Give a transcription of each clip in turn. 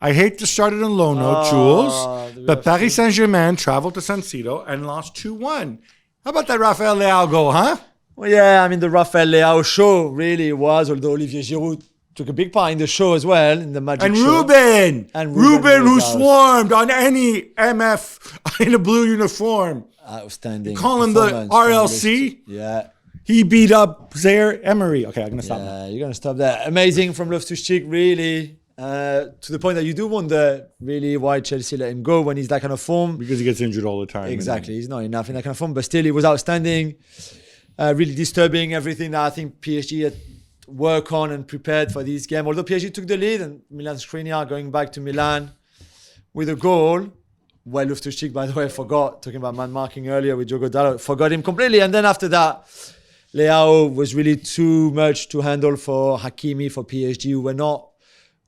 I hate to start it on low note, Jules, but Paris Saint-Germain traveled to San Siro and lost 2-1. How about that Rafael Leao goal, huh? Well, yeah, I mean, the Rafael Leao show really was, although Olivier Giroud took a big part in the show as well, in the magic show. And Ruben, who swarmed on any MF in a blue uniform. Outstanding. Call him the RLC. Yeah. He beat up Zaire Emery. Okay, I'm going to stop now. You're going to stop there. Amazing from Loftus-Cheek, really. To the point that you do wonder, really, why Chelsea let him go when he's that kind of form. Because he gets injured all the time. Exactly. He's not enough in that kind of form. But still, he was outstanding. Really disturbing, everything that I think PSG had worked on and prepared for this game. Although PSG took the lead and Milan Skriniar going back to Milan with a goal. Well, Loftus-Cheek, by the way, forgot, talking about man marking earlier with Diogo Dalot, forgot him completely. And then after that, Leao was really too much to handle for Hakimi, for PSG, who were not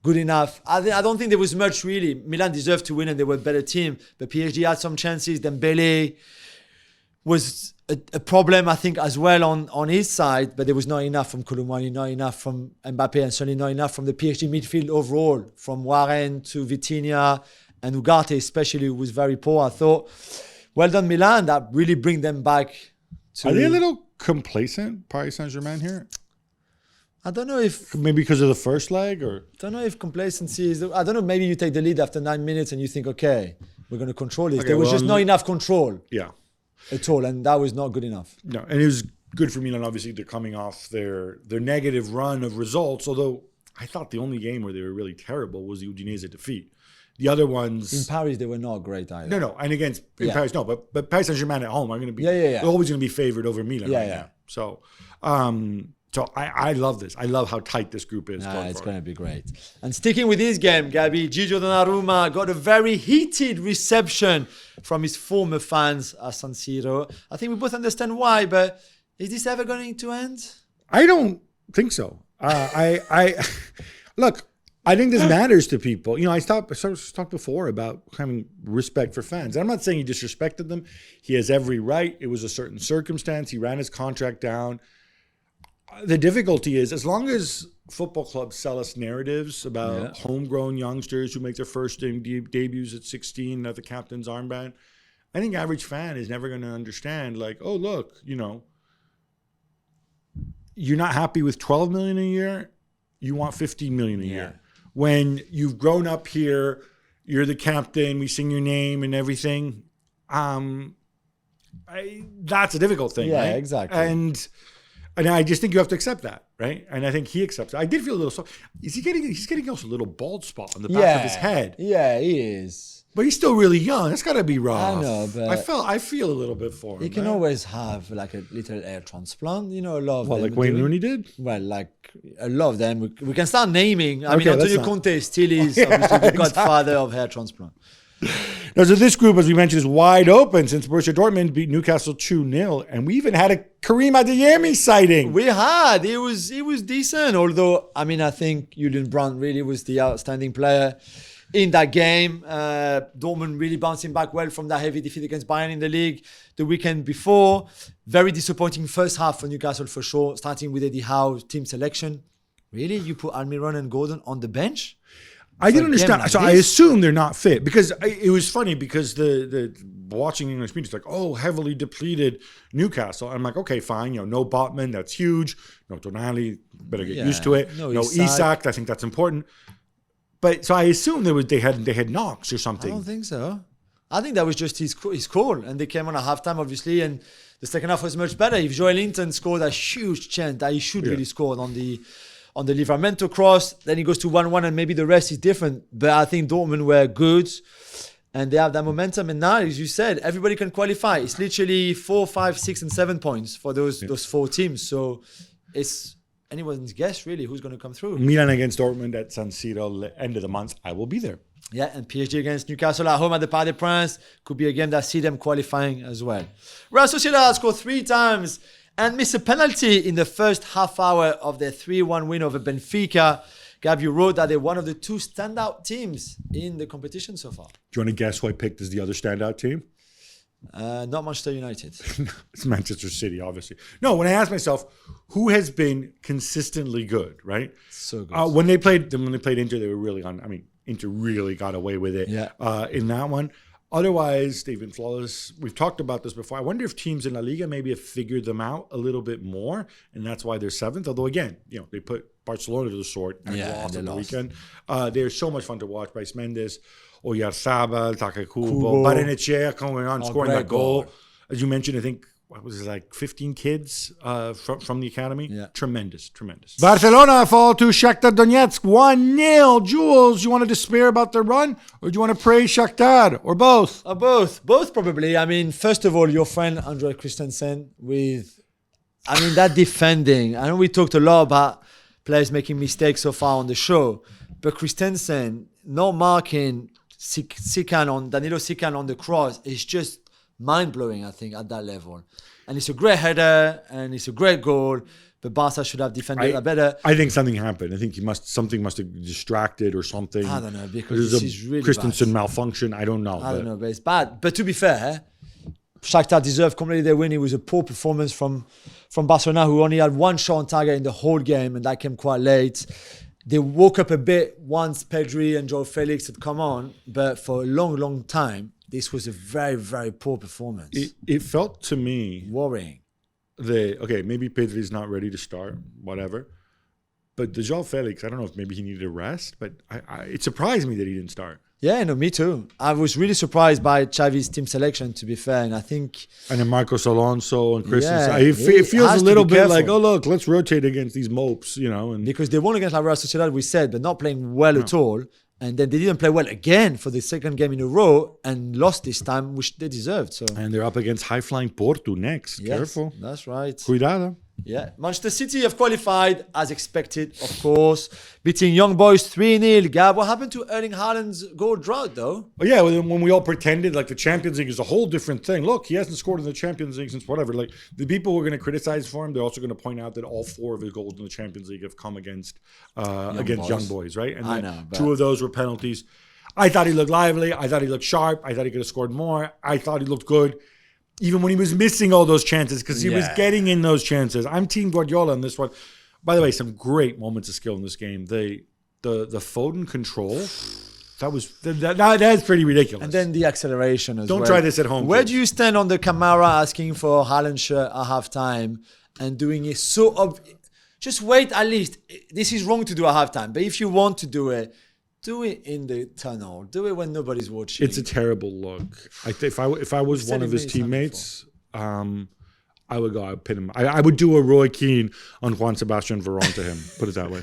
good enough. I don't think there was much really. Milan deserved to win and they were a better team. But PSG had some chances. Dembele was a problem, I think, as well on his side. But there was not enough from Koulibaly, not enough from Mbappe, and certainly not enough from the PSG midfield overall. From Warren to Vitinha and Ugarte especially, who was very poor, I thought. Well done, Milan. That really bring them back to... Are they a little complacent, Paris Saint-Germain here? I don't know if... Maybe because of the first leg, or... I don't know if complacency is... I don't know, maybe you take the lead after 9 minutes and you think, okay, we're going to control this. There was just not enough control. Yeah. At all, and that was not good enough. No, and it was good for Milan, obviously, they're coming off their negative run of results, although I thought the only game where they were really terrible was the Udinese defeat. The other ones... In Paris, they were not great either. No, and against... In Paris, no, but Paris Saint-Germain at home are going to be... They're always going to be favored over Milan now. So, I love this. I love how tight this group is. It's going to be great. And sticking with this game, Gabi, Gigio Donnarumma got a very heated reception from his former fans at San Siro. I think we both understand why, but is this ever going to end? I don't think so. Look, I think this matters to people. You know, I talked before about having respect for fans. I'm not saying he disrespected them. He has every right. It was a certain circumstance. He ran his contract down. The difficulty is, as long as football clubs sell us narratives about homegrown youngsters who make their first debuts at 16 at the captain's armband, I think average fan is never going to understand, like, oh, look, you know, you're not happy with 12 million a year, you want 15 million a year. When you've grown up here, you're the captain, we sing your name and everything. That's a difficult thing, right? Yeah, exactly. And I just think you have to accept that, right? And I think he accepts it. I did feel a little soft. He's getting also a little bald spot on the back of his head. Yeah, he is. But he's still really young. That's got to be rough. I know, but I feel a little bit for him. He can always have like a little hair transplant. You know, a lot of them. Like Wayne Rooney did? Well, like a lot of them. We can start naming. I mean, Antonio Conte still is obviously the godfather of hair transplant. Now, so this group, as we mentioned, is wide open since Borussia Dortmund beat Newcastle 2-0. And we even had a Karim Adeyemi sighting. We had. It was decent. Although, I mean, I think Julien Brandt really was the outstanding player in that game. Dortmund really bouncing back well from that heavy defeat against Bayern in the league the weekend before. Very disappointing first half for Newcastle for sure. Starting with Eddie Howe's team selection. Really? You put Almiron and Gordon on the bench? I didn't understand. So I assume they're not fit because it was funny because the watching English media is like, oh, heavily depleted Newcastle. I'm like, okay, fine. You know, no Botman, that's huge. No Tonali, better get used to it. No Isak, I think that's important. But so I assume they had knocks or something. I don't think so. I think that was just his call, and they came on at halftime, obviously, and the second half was much better. If Joel Linton scored a huge chance that he should really score on the Livramento cross, then he goes to 1-1 and maybe the rest is different. But I think Dortmund were good and they have that momentum. And now, as you said, everybody can qualify. It's literally 4, 5, 6, and 7 points for those four teams. So it's anyone's guess, really, who's going to come through. Milan against Dortmund at San Siro, end of the month. I will be there. Yeah, and PSG against Newcastle at home at the Parc des Princes could be a game that see them qualifying as well. Real Sociedad scored 3 times and missed a penalty in the first half hour of their 3-1 win over Benfica. Gab, you wrote that they're one of the 2 standout teams in the competition so far. Do you want to guess who I picked as the other standout team? Not Manchester United. It's Manchester City, obviously. No, when I asked myself, who has been consistently good, right? So good. When they played Inter, they were really on. I mean, Inter really got away with it Yeah. in that one. Otherwise, they've been flawless. We've talked about this before. I wonder if teams in La Liga maybe have figured them out a little bit more, and that's why they're seventh. Although, again, they put Barcelona to the sword and lost on the weekend. They're so much fun to watch. Bryce Mendes, Oyarzabal, Takakubo, Barrenechea coming on, scoring that goal. As you mentioned, I think, 15 kids from the academy? Yeah. Tremendous. Barcelona fall to Shakhtar Donetsk 1-0. Jules, you want to despair about the run? Or do you want to praise Shakhtar? Or both? Both. Both, probably. I mean, first of all, your friend, Andre Christensen, that defending. I know we talked a lot about players making mistakes so far on the show. But Christensen, not marking Danilo Sikan on the cross is just mind-blowing, I think, at that level. And it's a great header and it's a great goal, but Barca should have defended that better. I think something happened. I think something must have distracted or something. I don't know, because this is really Christensen bad. malfunction. I don't know. I don't know, but it's bad. But to be fair, Shakhtar deserved completely their win. It was a poor performance from Barcelona, who only had one shot on target in the whole game, and that came quite late. They woke up a bit once Pedri and Joao Felix had come on, but for a long, long time, this was a very, very poor performance. It felt to me worrying. Maybe Pedri's not ready to start, whatever. But the Joao Felix, I don't know if maybe he needed a rest, but it surprised me that he didn't start. Yeah, no, me too. I was really surprised by Xavi's team selection, to be fair, and I think... And then Marcos Alonso and Christensen. Yeah, it feels a little bit careful. like, oh, look, let's rotate against these mopes, And because they won against La Real Sociedad, we said, but not playing well at all. And then they didn't play well again for the second game in a row and lost this time, which they deserved. So. And they're up against high-flying Porto next. Yes, careful. That's right. Cuidado. Yeah. Manchester City have qualified, as expected, of course, beating Young Boys 3-0. Gab, what happened to Erling Haaland's goal drought, though? Well, yeah, when we all pretended like the Champions League is a whole different thing. Look, he hasn't scored in the Champions League since whatever. Like, the people who are going to criticize for him, they're also going to point out that all 4 of his goals in the Champions League have come against Young Boys, right? And I know, 2 of those were penalties. I thought he looked lively. I thought he looked sharp. I thought he could have scored more. I thought he looked good. Even when he was missing all those chances, because he was getting in those chances. I'm Team Guardiola on this one. By the way, some great moments of skill in this game. The Foden control, that's pretty ridiculous. And then the acceleration as well. Don't try this at home. Where do you stand on the camera asking for Haaland shirt at halftime and doing it so just wait at least. This is wrong to do at halftime, but if you want to do it in the tunnel. Do it when nobody's watching. It's a terrible look. If I was one of his teammates, I would go. I'd pin him. I would do a Roy Keane on Juan Sebastian Veron to him. Put it that way.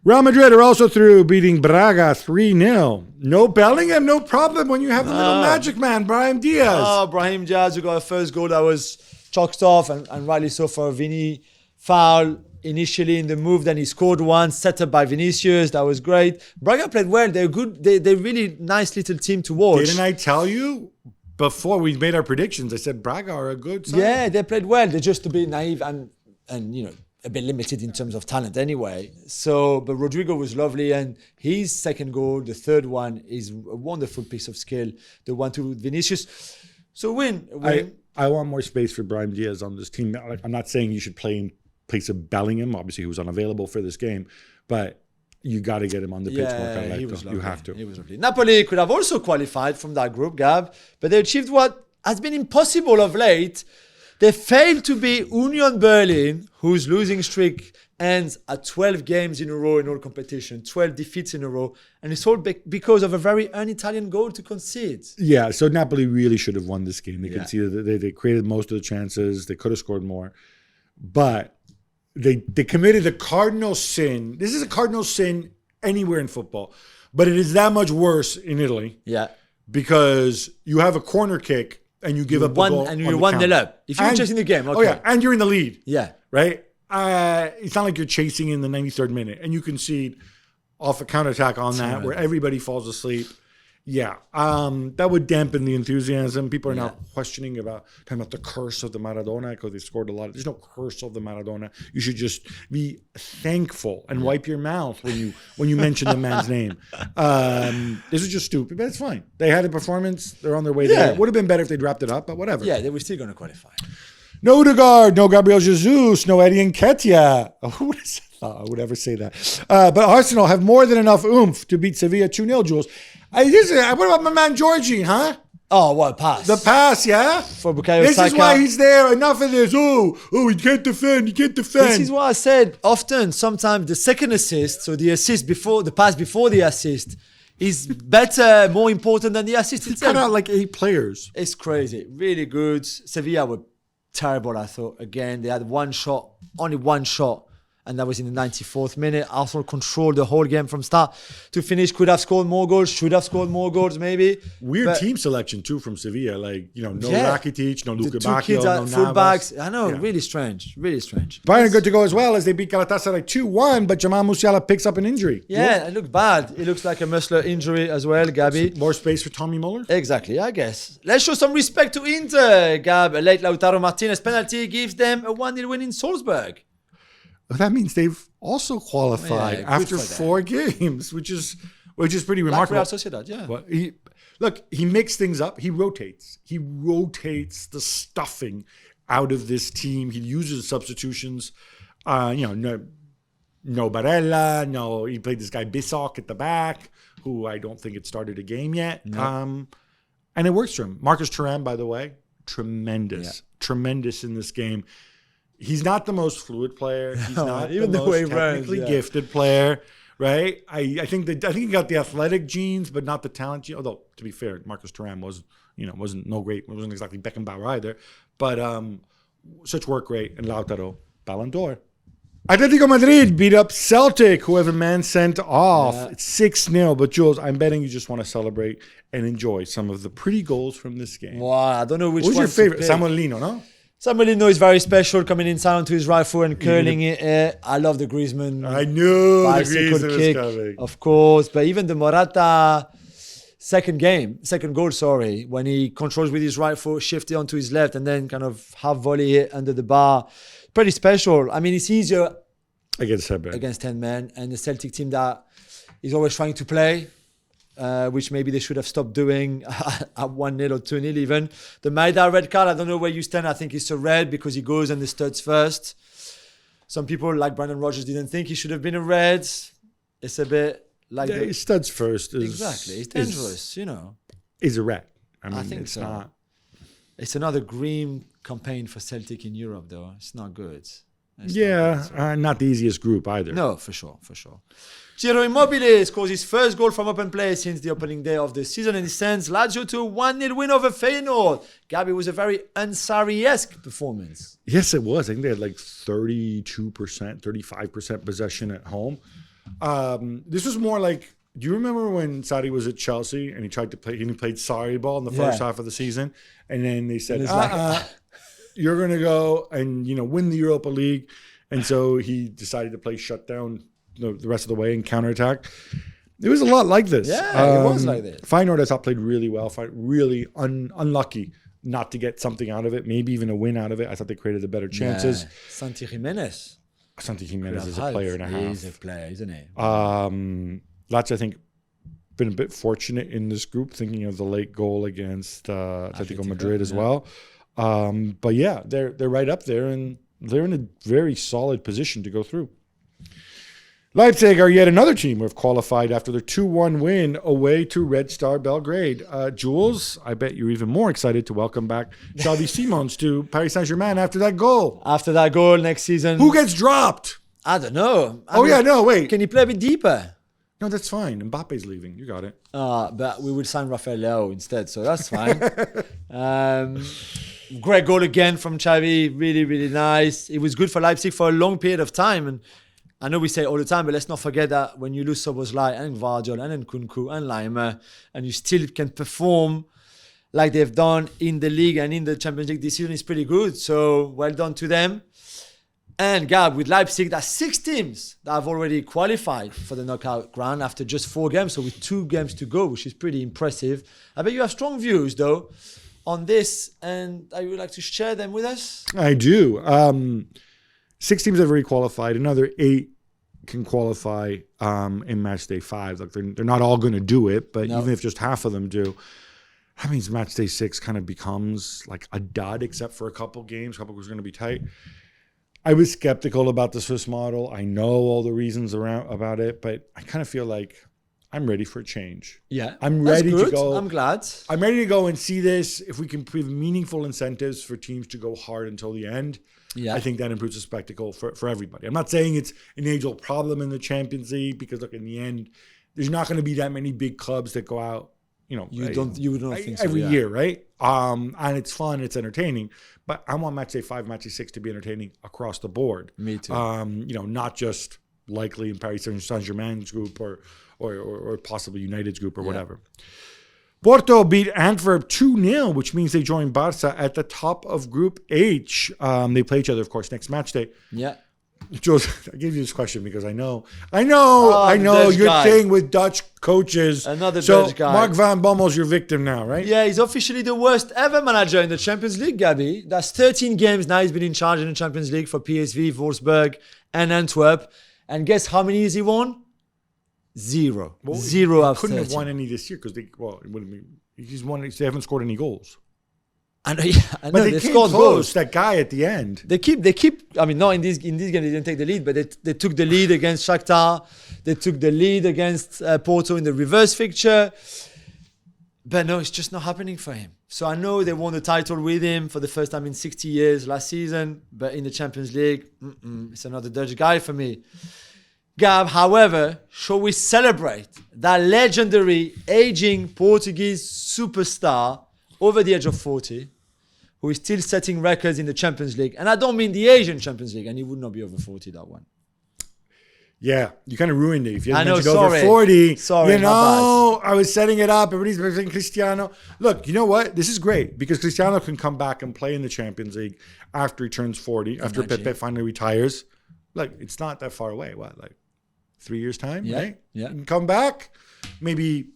Real Madrid are also through, beating Braga 3-0. No Bellingham, no problem when you have the little magic man, Brahim Diaz. Oh, Brahim Diaz, who got a first goal that was chalked off, and rightly so for a Vini foul. Initially in the move, then he scored one, set up by Vinicius. That was great. Braga played well. They're good. They're really nice little team to watch. Didn't I tell you before we made our predictions? I said Braga are a good side. Yeah, they played well. They're just a bit naive and a bit limited in terms of talent anyway. So, but Rodrigo was lovely, and his second goal, the third one, is a wonderful piece of skill. The one to Vinicius. So win. I want more space for Brahim Diaz on this team. I'm not saying you should play in place of Bellingham. Obviously, he was unavailable for this game, but you got to get him on the pitch more. He was lovely. You have to. He was lovely. Napoli could have also qualified from that group, Gab, but they achieved what has been impossible of late. They failed to beat Union Berlin, whose losing streak ends at 12 games in a row in all competition, 12 defeats in a row, and it's all because of a very un-Italian goal to concede. Yeah, so Napoli really should have won this game. They conceded. They created most of the chances. They could have scored more, but they committed a cardinal sin. This is a cardinal sin anywhere in football, but it is that much worse in Italy. Yeah, because you have a corner kick and you give up a goal and you're 1-0 up. If you're just in the game, okay. Oh yeah, and you're in the lead. Yeah, right. It's not like you're chasing in the 93rd minute and you concede off a counterattack on that where everybody falls asleep. Yeah, that would dampen the enthusiasm. People are now talking about the curse of the Maradona because they scored a lot. There's no curse of the Maradona. You should just be thankful and wipe your mouth when you mention the man's name. This is just stupid, but it's fine. They had a performance. They're on their way there. It would have been better if they'd wrapped it up, but whatever. Yeah, they were still going to qualify. No Odegaard, no Gabriel Jesus, no Eddie Nketiah. Who would have said I would ever say that. But Arsenal have more than enough oomph to beat Sevilla 2-0, Jules. What about my man Georgie, huh? Oh, what a pass. The pass, yeah? For Bukayo This Saka. is why he's there. Enough of this. He can't defend. He can't defend. This is what I said. Often, sometimes the second assist, so the assist before, the pass before the assist, is better, more important than the assist He itself. cut out like 8 players. It's crazy. Really good. Sevilla were terrible, I thought. Again, they had only one shot, and that was in the 94th minute. Arsenal controlled the whole game from start to finish. Could have scored more goals. Should have scored more goals, maybe. Weird team selection, too, from Sevilla. Like, no Rakitic, no Luka The two Bacchio, kids no at Navas. fullbacks. I know, really strange. Really strange. Bayern good to go as well as they beat Galatasaray 2-1, but Jamal Musiala picks up an injury. Yeah, it looks bad. It looks like a muscular injury as well, Gabi. More space for Tommy Muller? Exactly, I guess. Let's show some respect to Inter, Gab. A late Lautaro Martinez penalty gives them a 1-0 win in Salzburg. That means they've also qualified Yeah, good after for them. 4 games, which is pretty Like remarkable. Real Sociedad, yeah. Well, he mixes things up. He rotates. He rotates the stuffing out of this team. He uses substitutions. No Barella. He played this guy Bissok at the back, who I don't think had started a game yet. No. And it works for him. Marcus Thuram, by the way, tremendous in this game. He's not the most fluid player. He's not even the the way most he runs, technically gifted player, right? I think he got the athletic genes, but not the talent gene. Although, to be fair, Marcus Thuram wasn't exactly Beckenbauer either. But such work rate, and Lautaro, Ballon d'Or. Atletico Madrid beat up Celtic, who have a man sent off. Yeah. It's 6-0. But Jules, I'm betting you just want to celebrate and enjoy some of the pretty goals from this game. Wow, I don't know which Who's one your favorite? to pick. Samuel Lino, no? Samuel Lino is very special, coming inside onto his right foot and curling it. I love the Griezmann. I knew the bicycle Griezmann was kick, coming. of course. But even the Morata second goal, when he controls with his right foot, shifted onto his left, and then kind of half volley it under the bar. Pretty special. I mean, it's easier against 10 men, and the Celtic team that is always trying to play, which maybe they should have stopped doing at 1-0 or 2-0 even. The Maida red card, I don't know where you stand. I think it's a red because he goes and the studs first. Some people like Brandon Rodgers didn't think he should have been a red. It's a bit like... Yeah, studs first. Exactly. It's dangerous, Is a red. I think it's so. not. It's another green campaign for Celtic in Europe, though. It's not good. Not the easiest group either. No, for sure. Ciro Immobile scores his first goal from open play since the opening day of the season, and he sends Lazio to a 1-0 win over Feyenoord. Gabi, was a very Ansari-esque performance. Yes, it was. I think they had like 32%, 35% possession at home. This was more like, do you remember when Sarri was at Chelsea and he tried to play, and he played Sarri ball in the first half of the season? And then they said, you're going to go and, win the Europa League. And so he decided to play shutdown the rest of the way and counterattack. It was a lot like this. Yeah, it was like this. Feyenoord, I thought, played really well. Really unlucky not to get something out of it, maybe even a win out of it. I thought they created the better chances. Yeah. Santi Jimenez is a player and a half. He's a player, isn't he? Lazio, I think, been a bit fortunate in this group, thinking of the late goal against Atletico Madrid as well. But yeah, they're right up there, and they're in a very solid position to go through. Leipzig are yet another team who have qualified after their 2-1 win away to Red Star Belgrade. Jules, I bet you're even more excited to welcome back Xavi Simons to Paris Saint-Germain after that goal. After that goal next season. Who gets dropped? I don't know. Wait. Can he play a bit deeper? No, that's fine. Mbappe's leaving. You got it. But we will sign Rafael Leao instead, so that's fine. Great goal again from Xavi. Really, really nice. It was good for Leipzig for a long period of time. And I know we say it all the time, but let's not forget that when you lose Szoboszlai and Gvardiol and Nkunku and Laimer, and you still can perform like they've done in the league and in the Champions League this season, is pretty good. So well done to them. And Gab, with Leipzig, that's 6 teams that have already qualified for the knockout round after just 4 games. So with 2 games to go, which is pretty impressive. I bet you have strong views, though, on this. And I would like to share them with us. I do. 6 teams have already qualified. Another 8 can qualify in match day 5. Like they're not all going to do it, but even if just half of them do, that means match day 6 kind of becomes like a dud, except for a couple games. A couple games are going to be tight. I was skeptical about the Swiss model. I know all the reasons around about it, but I kind of feel like I'm ready for a change. Yeah. I'm ready to go. I'm glad. I'm ready to go and see this. If we can give meaningful incentives for teams to go hard until the end, I think that improves the spectacle for everybody. I'm not saying it's an age-old problem in the Champions League because, look, in the end, there's not going to be that many big clubs that go out, you don't think so, every year, right? And it's fun, it's entertaining. But I want match day 5, match day 6 to be entertaining across the board. Me too. Not just likely in Paris Saint-Germain's group or possibly United's group or whatever. Porto beat Antwerp 2-0, which means they join Barca at the top of Group H. They play each other, of course, next match day. Yeah. Jules, I gave you this question because I know your thing with Dutch coaches. Another Dutch guy. Mark van Bommel's your victim now, right? Yeah, he's officially the worst ever manager in the Champions League, Gabby. That's 13 games now he's been in charge in the Champions League for PSV, Wolfsburg, and Antwerp. And guess how many has he won? 0. Well, 0 out of 13. Couldn't have won any this year because they haven't scored any goals. I know, but they came scored close. Goals. That guy at the end. They keep. I mean, not in this game they didn't take the lead, but they took the lead against Shakhtar. They took the lead against Porto in the reverse fixture. But no, it's just not happening for him. So I know they won the title with him for the first time in 60 years last season, but in the Champions League, it's another Dutch guy for me. Gab, however, shall we celebrate that legendary aging Portuguese superstar over the age of 40? Who is still setting records in the Champions League. And I don't mean the Asian Champions League, and he would not be over 40, that one. Yeah, you kind of ruined it. If you I know, mentioned over 40, sorry, I was setting it up. Everybody's saying Cristiano. Look, you know what? This is great because Cristiano can come back and play in the Champions League after he turns 40, after Pepe finally retires. Look, it's not that far away. What, like 3 years' time, right? Yeah. You can come back, maybe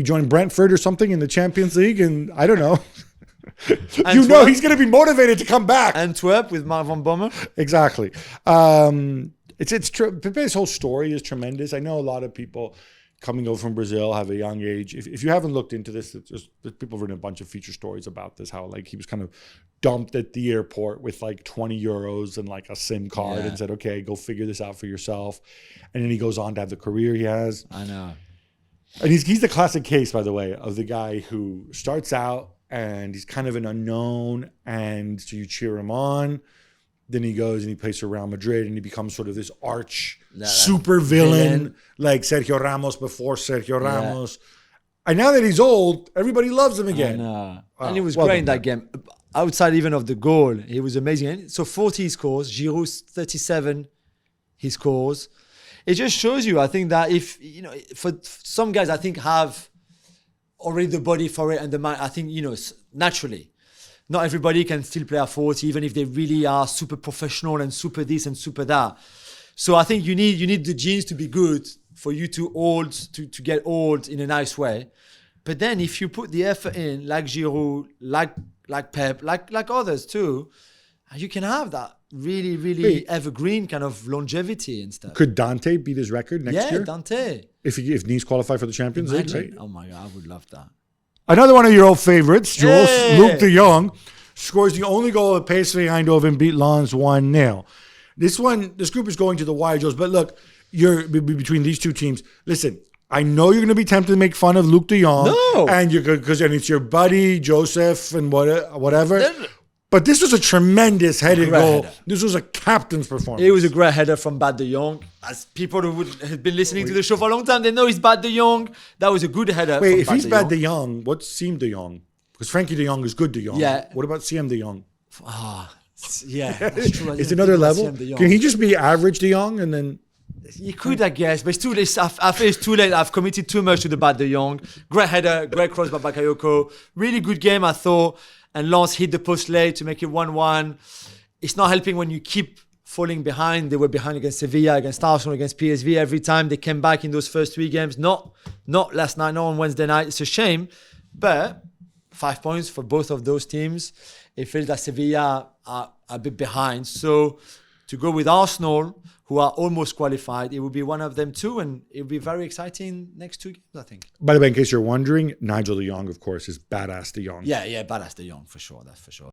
join Brentford or something in the Champions League, and I don't know. He's going to be motivated to come back. Antwerp with Mark van Bommel. Exactly. It's true. Pepe's whole story is tremendous. I know a lot of people coming over from Brazil have a young age. If you haven't looked into this, there's people have written a bunch of feature stories about this, how like he was kind of dumped at the airport with like 20 euros and like a SIM card and said, okay, go figure this out for yourself. And then he goes on to have the career he has. I know. And he's the classic case, by the way, of the guy who starts out and he's kind of an unknown, and so you cheer him on. Then he goes and he plays for Real Madrid, and he becomes sort of this arch super villain, like Sergio Ramos before Sergio Ramos. And now that he's old, everybody loves him again. And he was great in that game. Outside even of the goal, he was amazing. So 40 he scores, Giroud 37 he scores. It just shows you, I think, that if, for some guys, I think have already the body for it and the mind. I think, naturally, not everybody can still play at 40, even if they really are super professional and super this and super that. So I think you need the genes to be good for you to get old in a nice way. But then if you put the effort in, like Giroud, like Pep, like others too, you can have that really, really evergreen kind of longevity and stuff. Could Dante beat his record next year? Yeah, Dante. If Nice qualify for the Champions League, right? Oh my God, I would love that. Another one of your old favorites, Jules, Luke de Jong, scores the only goal at PSV Eindhoven beat Lens 1-0. This group is going to the wire, Jules. But look, you're between these two teams. Listen, I know you're going to be tempted to make fun of Luke de Jong. No. And because it's your buddy, Joseph, and whatever. But this was a tremendous headed goal. This was a captain's performance. It was a great header from Bad de Jong. As people who have been listening to the show for a long time, they know he's Bad de Jong. That was a good header. Wait, if he's Bad de Jong, what's Siem de Jong? Because Frankie de Jong is good de Jong. Yeah. What about Siem de Jong? Yeah, that's true. It's another level. Can he just be average de Jong and then... He could, I guess, but it's too late. I feel it's too late. I've committed too much to the Bad de Jong. Great header, great cross by Bakayoko. Really good game, I thought. And Lens hit the post late to make it 1-1. It's not helping when you keep falling behind. They were behind against Sevilla, against Arsenal, against PSV. Every time they came back in those first 3 games. Not last night, not on Wednesday night. It's a shame. But 5 points for both of those teams. It feels that Sevilla are a bit behind. So to go with Arsenal, who are almost qualified, it will be one of them too, and it will be very exciting next 2 games, I think. By the way, in case you're wondering, Nigel de Jong, of course, is badass de Jong. Yeah, badass de Jong, for sure, that's for sure.